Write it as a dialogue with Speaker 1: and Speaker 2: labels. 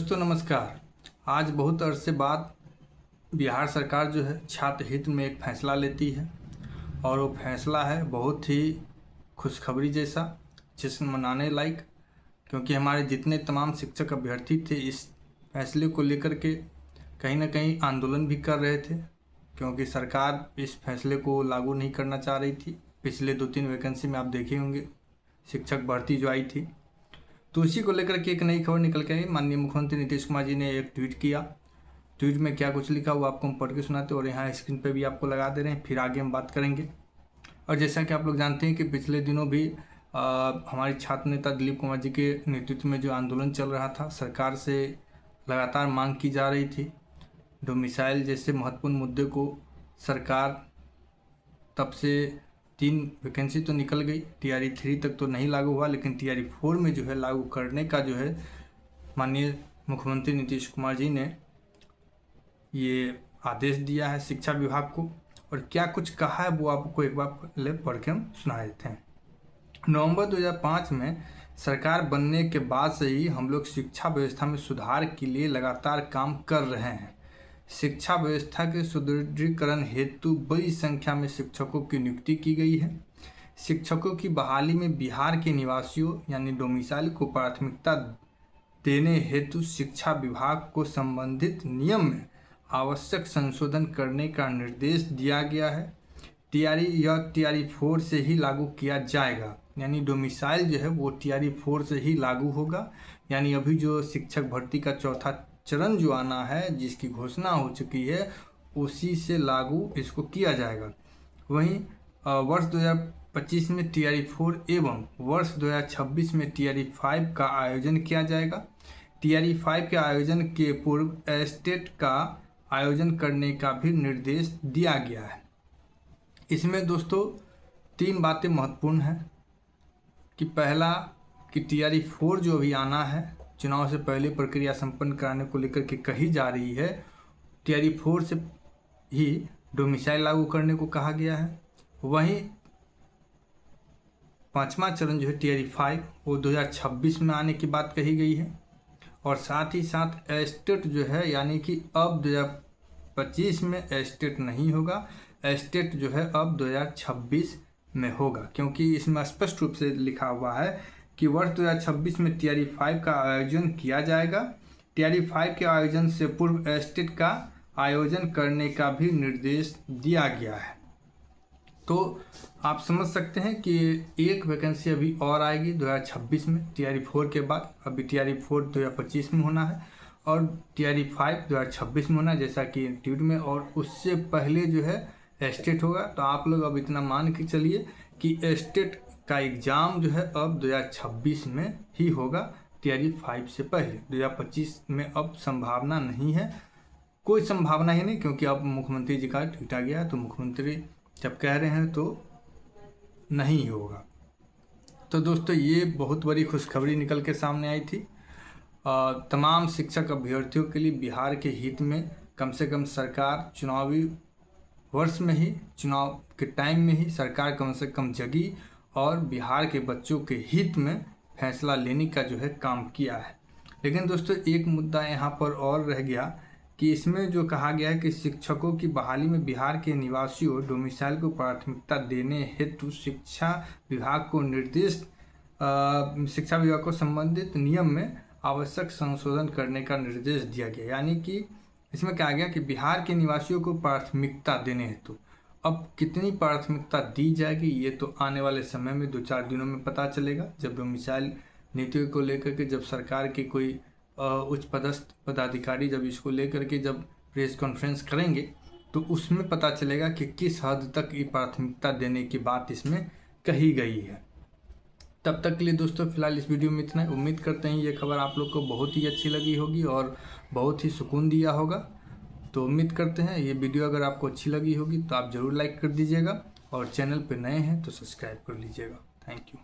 Speaker 1: दोस्तों नमस्कार। आज बहुत अरसे बाद बिहार सरकार जो है छात्र हित में एक फैसला लेती है और वो फैसला है बहुत ही खुशखबरी जैसा, जश्न मनाने लायक। क्योंकि हमारे जितने तमाम शिक्षक अभ्यर्थी थे इस फैसले को लेकर के कहीं ना कहीं आंदोलन भी कर रहे थे, क्योंकि सरकार इस फैसले को लागू नहीं करना चाह रही थी। पिछले 2-3 वैकेंसी में आप देखे होंगे शिक्षक भर्ती जो आई थी, तो उसी को लेकर के एक नई खबर निकल के आई। माननीय मुख्यमंत्री नीतीश कुमार जी ने एक ट्वीट किया। ट्वीट में क्या कुछ लिखा वो आपको हम पढ़ के सुनाते और यहाँ स्क्रीन पे भी आपको लगा दे रहे हैं, फिर आगे हम बात करेंगे। और जैसा कि आप लोग जानते हैं कि पिछले दिनों भी हमारे छात्र नेता दिलीप कुमार जी के नेतृत्व में जो आंदोलन चल रहा था, सरकार से लगातार मांग की जा रही थी। डोमिसाइल जैसे महत्वपूर्ण मुद्दे को सरकार तब से 3 वैकेंसी तो निकल गई, TRE 3 तक तो नहीं लागू हुआ, लेकिन TRE 4 में जो है लागू करने का जो है माननीय मुख्यमंत्री नीतीश कुमार जी ने ये आदेश दिया है शिक्षा विभाग को। और क्या कुछ कहा है वो आपको एक बार पहले पढ़ के हम सुना देते हैं। नवंबर 2005 में सरकार बनने के बाद से ही हम लोग शिक्षा व्यवस्था में सुधार के लिए लगातार काम कर रहे हैं। शिक्षा व्यवस्था के सुदृढ़ीकरण हेतु बड़ी संख्या में शिक्षकों की नियुक्ति की गई है। शिक्षकों की बहाली में बिहार के निवासियों यानी डोमिसाइल को प्राथमिकता देने हेतु शिक्षा विभाग को संबंधित नियम में आवश्यक संशोधन करने का निर्देश दिया गया है। TRE 4 से ही लागू किया जाएगा, यानी डोमिसाइल जो है वो TRE 4 से ही लागू होगा। यानी अभी जो शिक्षक भर्ती का चौथा चरण जो आना है, जिसकी घोषणा हो चुकी है, उसी से लागू इसको किया जाएगा। वहीं वर्ष 2025 में TRE 4 एवं वर्ष 2026 में TRE 5 का आयोजन किया जाएगा। TRE 5 के आयोजन के पूर्व एस्टेट का आयोजन करने का भी निर्देश दिया गया है। इसमें दोस्तों 3 बातें महत्वपूर्ण हैं कि पहला कि TRE 4 जो अभी आना है, चुनाव से पहले प्रक्रिया संपन्न कराने को लेकर के कही जा रही है, TRE 4 से ही डोमिसाइल लागू करने को कहा गया है। वहीं 5वां चरण जो है TRE 5 वो 2026 में आने की बात कही गई है। और साथ ही साथ एस्टेट जो है, यानी कि अब 2025 में एस्टेट नहीं होगा, एस्टेट जो है अब 2026 में होगा। क्योंकि इसमें स्पष्ट रूप से लिखा हुआ है कि वर्ष 2026 में TRE 5 का आयोजन किया जाएगा। TRE 5 के आयोजन से पूर्व एस्टेट का आयोजन करने का भी निर्देश दिया गया है। तो आप समझ सकते हैं कि एक वैकेंसी अभी और आएगी 2026 में TRE 4 के बाद। अभी TRE 4 2025 में होना है और TRE 5 2026 में होना है, जैसा कि ट्वीट में। और उससे पहले जो है एस्टेट होगा। तो आप लोग अब इतना मान के चलिए कि एस्टेट का एग्ज़ाम जो है अब 2026 में ही होगा, TRE 5 से पहले। 2025 में अब संभावना नहीं है, कोई संभावना ही नहीं, क्योंकि अब मुख्यमंत्री जी का ट्वीट आ गया, तो मुख्यमंत्री जब कह रहे हैं तो नहीं होगा। तो दोस्तों ये बहुत बड़ी खुशखबरी निकल के सामने आई थी। तमाम शिक्षक अभ्यर्थियों के लिए बिहार के हित में कम से कम सरकार चुनावी वर्ष में ही, चुनाव के टाइम में ही सरकार कम से कम जगी और बिहार के बच्चों के हित में फैसला लेने का जो है काम किया है। लेकिन दोस्तों एक मुद्दा यहाँ पर और रह गया कि इसमें जो कहा गया है कि शिक्षकों की बहाली में बिहार के निवासियों डोमिसाइल को प्राथमिकता देने हेतु शिक्षा विभाग को शिक्षा विभाग को संबंधित नियम में आवश्यक संशोधन करने का निर्देश दिया गया। यानी कि इसमें कहा गया कि बिहार के निवासियों को प्राथमिकता देने हेतु अब कितनी प्राथमिकता दी जाएगी ये तो आने वाले समय में 2-4 दिनों में पता चलेगा, जब डोमिसाइल नीति को लेकर के जब सरकार के कोई उच्च पदस्थ पदाधिकारी जब इसको लेकर के जब प्रेस कॉन्फ्रेंस करेंगे तो उसमें पता चलेगा कि किस हद तक ये प्राथमिकता देने की बात इसमें कही गई है। तब तक के लिए दोस्तों फिलहाल इस वीडियो में इतना ही। उम्मीद करते हैं ये खबर आप लोग को बहुत ही अच्छी लगी होगी और बहुत ही सुकून दिया होगा। तो उम्मीद करते हैं ये वीडियो अगर आपको अच्छी लगी होगी तो आप ज़रूर लाइक कर दीजिएगा और चैनल पर नए हैं तो सब्सक्राइब कर लीजिएगा। Thank you.